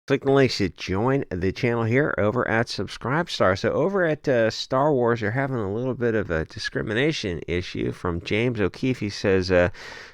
Click the links to join the channel here over at SubScribeStar. So over at Star Wars, you're having a little bit of a discrimination issue from James O'Keefe. He says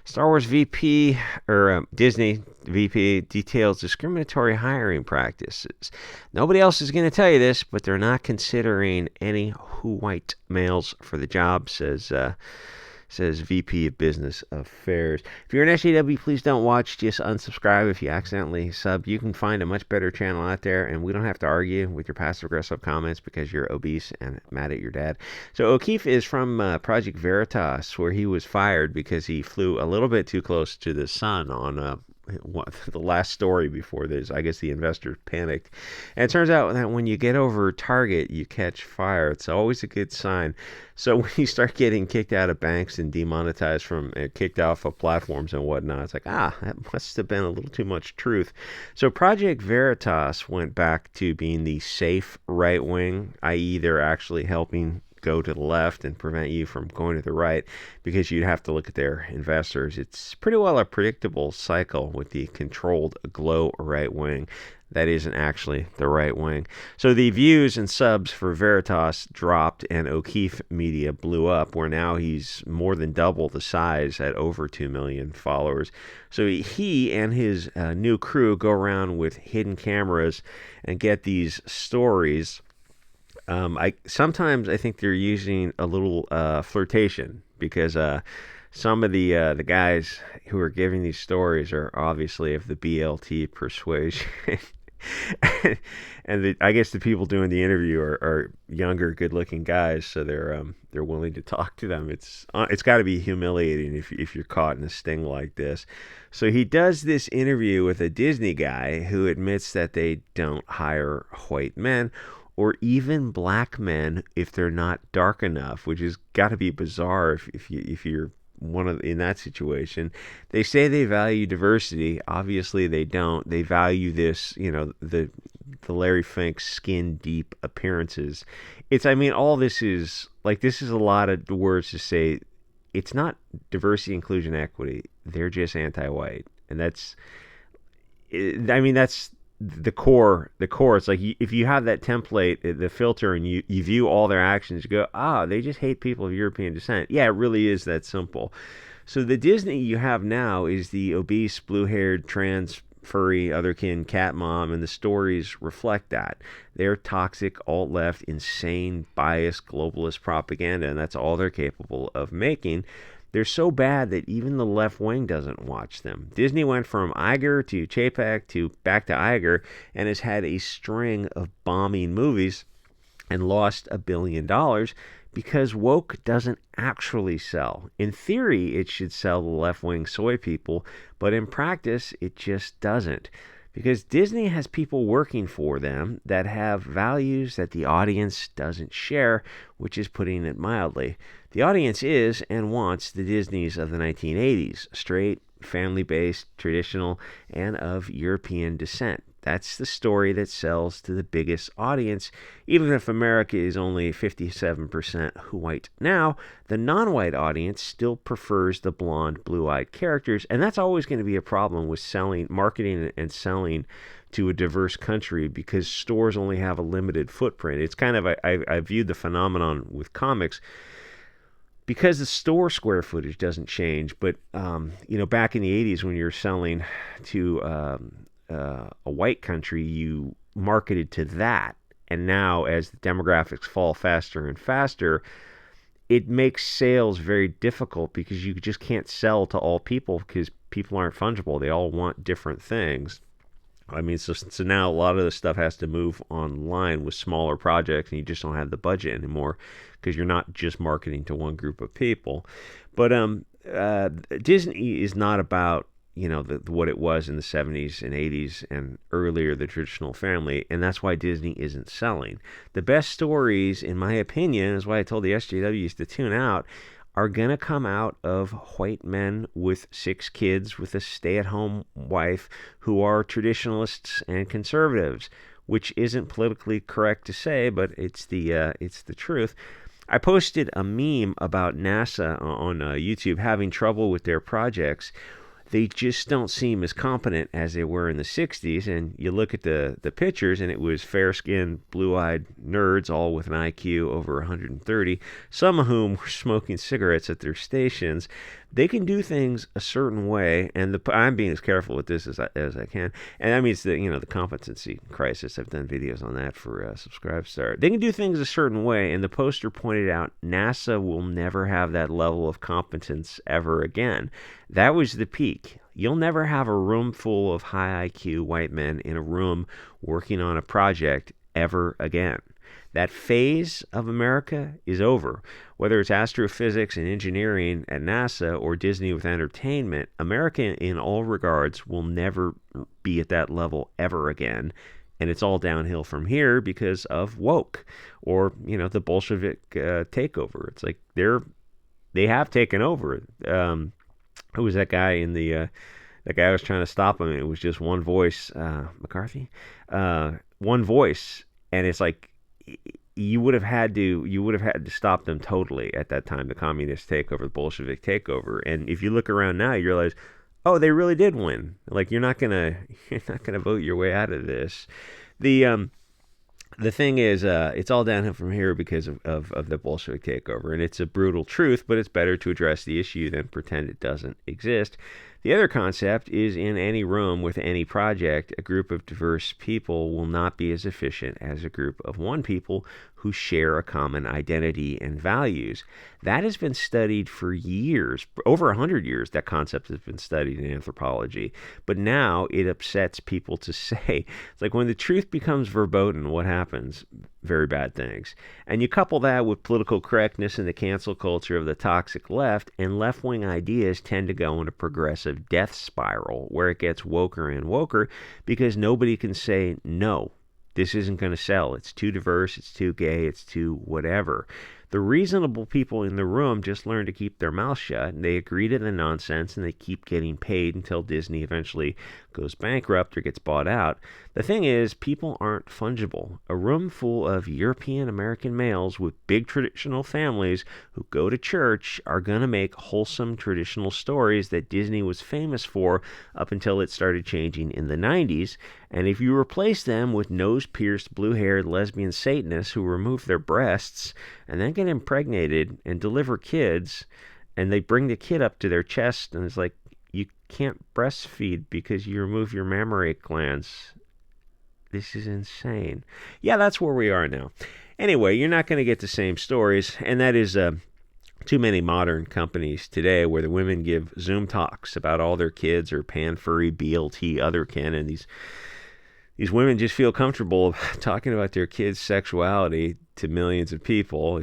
Star Wars VP or Disney VP details discriminatory hiring practices. Nobody else is going to tell you this, but they're not considering any white males for the job, says VP of Business Affairs. If you're an SJW, please don't watch. Just unsubscribe if you accidentally sub. You can find a much better channel out there, and we don't have to argue with your passive-aggressive comments because you're obese and mad at your dad. So O'Keefe is from Project Veritas, where he was fired because he flew a little bit too close to the sun on the last story before this. I guess the investors panicked. And it turns out that when you get over target, you catch fire. It's always a good sign. So when you start getting kicked out of banks and demonetized from, kicked off of platforms and whatnot, it's like, that must have been a little too much truth. So Project Veritas went back to being the safe right wing, i.e. they're actually helping go to the left and prevent you from going to the right because you'd have to look at their investors. It's pretty well a predictable cycle with the controlled glow right wing. That isn't actually the right wing. So the views and subs for Veritas dropped and O'Keefe Media blew up, where now he's more than double the size at over 2 million followers. So he and his new crew go around with hidden cameras and get these stories. Sometimes I think they're using a little flirtation because some of the guys who are giving these stories are obviously of the BLT persuasion. And I guess the people doing the interview are younger, good-looking guys, so they're willing to talk to them. It's got to be humiliating if you're caught in a sting like this. So he does this interview with a Disney guy who admits that they don't hire white men or even black men if they're not dark enough, which has got to be bizarre if you're in that situation. They say they value diversity. Obviously, they don't. They value this, the Larry Fink skin deep appearances. All this is this is a lot of words to say. It's not diversity, inclusion, equity. They're just anti-white, and that's the core. It's like if you have that template, the filter, and you view all their actions, you go, they just hate people of European descent. Yeah, it really is that simple. So the Disney you have now is the obese, blue-haired, trans, furry, otherkin cat mom, and the stories reflect that. They're toxic, alt-left, insane, biased, globalist propaganda, and that's all they're capable of making. They're so bad that even the left wing doesn't watch them. Disney went from Iger to Chapek to back to Iger and has had a string of bombing movies and lost $1 billion because woke doesn't actually sell. In theory, it should sell the left-wing soy people, but in practice, it just doesn't. Because Disney has people working for them that have values that the audience doesn't share, which is putting it mildly. The audience is and wants the Disneys of the 1980s, straight, family-based, traditional, and of European descent. That's the story that sells to the biggest audience. Even if America is only 57% white now, the non-white audience still prefers the blonde, blue-eyed characters, and that's always going to be a problem with marketing and selling to a diverse country because stores only have a limited footprint. It's kind of, I viewed the phenomenon with comics because the store square footage doesn't change, but back in the 80s when you're selling to a white country, you marketed to that. And now, as the demographics fall faster and faster, it makes sales very difficult because you just can't sell to all people because people aren't fungible. They all want different things. So now a lot of this stuff has to move online with smaller projects, and you just don't have the budget anymore because you're not just marketing to one group of people. But Disney is not about what it was in the 70s and 80s and earlier, the traditional family, and that's why Disney isn't selling. The best stories, in my opinion, is why I told the SJWs to tune out, are going to come out of white men with 6 kids with a stay-at-home wife who are traditionalists and conservatives, which isn't politically correct to say, but it's the truth. I posted a meme about NASA on YouTube having trouble with their projects. they just don't seem as competent as they were in the 60s. And you look at the pictures, and it was fair-skinned, blue-eyed nerds, all with an IQ over 130, some of whom were smoking cigarettes at their stations. They can do things a certain way, and I'm being as careful with this as I can. And that means the competency crisis. I've done videos on that for SubScribestar. They can do things a certain way, and the poster pointed out NASA will never have that level of competence ever again. That was the peak. You'll never have a room full of high IQ white men in a room working on a project ever again. That phase of America is over. Whether it's astrophysics and engineering at NASA or Disney with entertainment, America in all regards will never be at that level ever again. And it's all downhill from here because of woke, or the Bolshevik takeover. It's like they have taken over. Who was that guy in the that guy was trying to stop him? It was just one voice, McCarthy, one voice, and it's like you would have had to stop them totally at that time, the communist takeover, the Bolshevik takeover. And if you look around now, you realize, oh, they really did win. Like you're not gonna vote your way out of this. The thing is, it's all downhill from here because of the Bolshevik takeover, and it's a brutal truth, but it's better to address the issue than pretend it doesn't exist. The other concept is in any room with any project, a group of diverse people will not be as efficient as a group of one people who share a common identity and values. That has been studied for years, over 100 years. That concept has been studied in anthropology. But now it upsets people to say. It's like when the truth becomes verboten, what happens? Very bad things. And you couple that with political correctness and the cancel culture of the toxic left, and left-wing ideas tend to go in a progressive death spiral where it gets woker and woker because nobody can say no. This isn't going to sell. It's too diverse, it's too gay, it's too whatever. The reasonable people in the room just learn to keep their mouth shut, and they agree to the nonsense, and they keep getting paid until Disney eventually goes bankrupt or gets bought out. The thing is, people aren't fungible. A room full of European American males with big traditional families who go to church are going to make wholesome traditional stories that Disney was famous for up until it started changing in the 90s. And if you replace them with nose-pierced, blue-haired lesbian Satanists who remove their breasts and then get impregnated and deliver kids, and they bring the kid up to their chest, and it's like, you can't breastfeed because you remove your mammary glands. This is insane. Yeah, that's where we are now. Anyway, you're not going to get the same stories, and that is too many modern companies today where the women give Zoom talks about all their kids or pan-furry BLT otherkin, and these women just feel comfortable talking about their kids' sexuality to millions of people.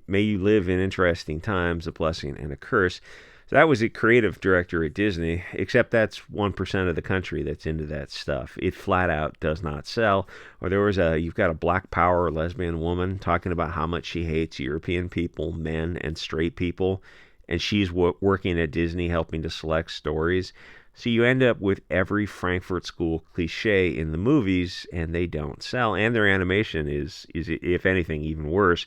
May you live in interesting times, a blessing and a curse. So that was a creative director at Disney, except that's 1% of the country that's into that stuff. It flat out does not sell. Or you've got a black power lesbian woman talking about how much she hates European people, men, and straight people, and she's working at Disney helping to select stories. So you end up with every Frankfurt School cliche in the movies, and they don't sell. And their animation is if anything, even worse.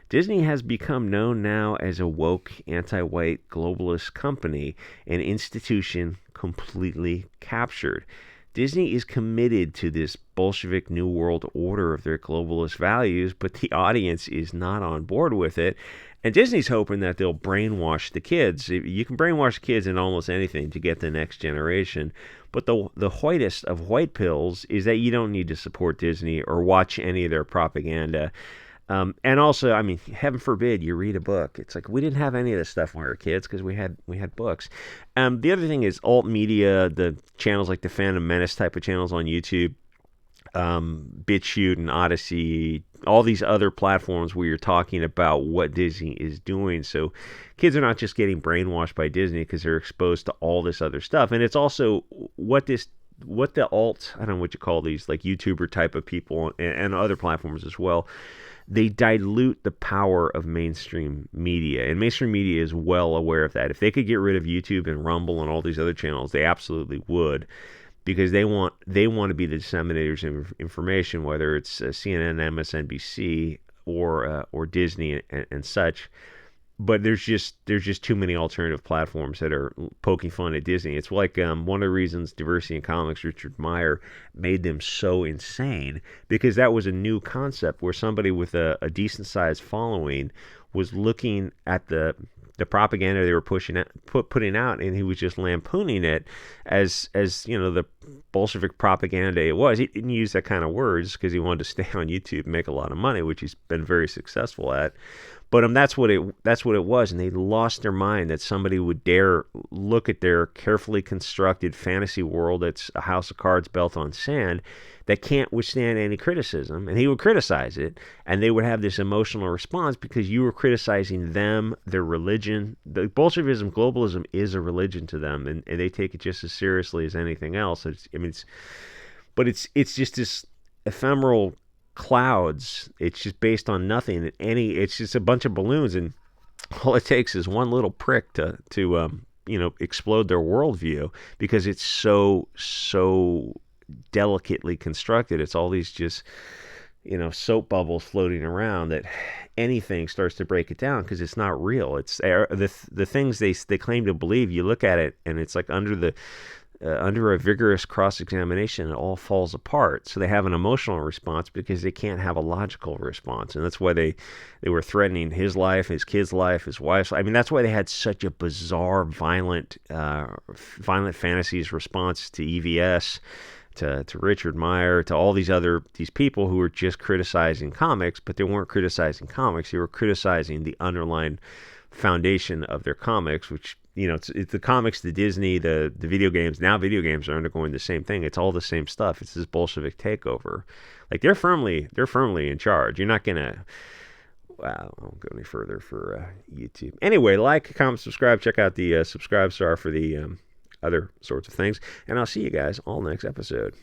Disney has become known now as a woke, anti-white, globalist company, an institution completely captured. Disney is committed to this Bolshevik New World Order of their globalist values, but the audience is not on board with it. And Disney's hoping that they'll brainwash the kids. You can brainwash kids in almost anything to get the next generation. But the whitest of white pills is that you don't need to support Disney or watch any of their propaganda. And also, I mean, heaven forbid you read a book. It's like we didn't have any of this stuff when we were kids because we had books. The other thing is alt media, the channels like the Phantom Menace type of channels on YouTube, BitChute and Odyssey, all these other platforms where you're talking about what Disney is doing. So kids are not just getting brainwashed by Disney because they're exposed to all this other stuff. And it's also what the alt, I don't know what you call these, like YouTuber type of people and other platforms as well, they dilute the power of mainstream media. And mainstream media is well aware of that. If they could get rid of YouTube and Rumble and all these other channels, they absolutely would, because they want to be the disseminators of information, whether it's CNN, MSNBC, or Disney and such. but there's just too many alternative platforms that are poking fun at Disney. It's like one of the reasons Diversity in Comics, Richard Meyer, made them so insane, because that was a new concept where somebody with a decent sized following was looking at the propaganda they were putting out, and he was just lampooning it as the Bolshevik propaganda it was. He didn't use that kind of words because he wanted to stay on YouTube and make a lot of money, which he's been very successful at. But that's what it was, and they lost their mind that somebody would dare look at their carefully constructed fantasy world that's a house of cards built on sand that can't withstand any criticism. And he would criticize it, and they would have this emotional response because you were criticizing them, their religion. The Bolshevism, globalism is a religion to them, and they take it just as seriously as anything else. It's just this ephemeral clouds. It's just based on nothing. It's just a bunch of balloons, and all it takes is one little prick to explode their worldview, because it's so delicately constructed. It's all these just soap bubbles floating around that anything starts to break it down, because it's not real. It's the things they claim to believe. You look at it, and it's like under a vigorous cross-examination, it all falls apart. So they have an emotional response because they can't have a logical response. And that's why they were threatening his life, his kid's life, his wife's life. I mean, that's why they had such a bizarre, violent fantasies response to EVS, to Richard Meyer, to all these people who were just criticizing comics, but they weren't criticizing comics. They were criticizing the underlying foundation of their comics, which it's the comics, the Disney, the video games. Now video games are undergoing the same thing. It's all the same stuff. It's this Bolshevik takeover. Like they're firmly in charge. You're not gonna. Wow, I won't go any further for YouTube. Anyway, like, comment, subscribe. Check out the SubScribe star for the other sorts of things, and I'll see you guys all next episode.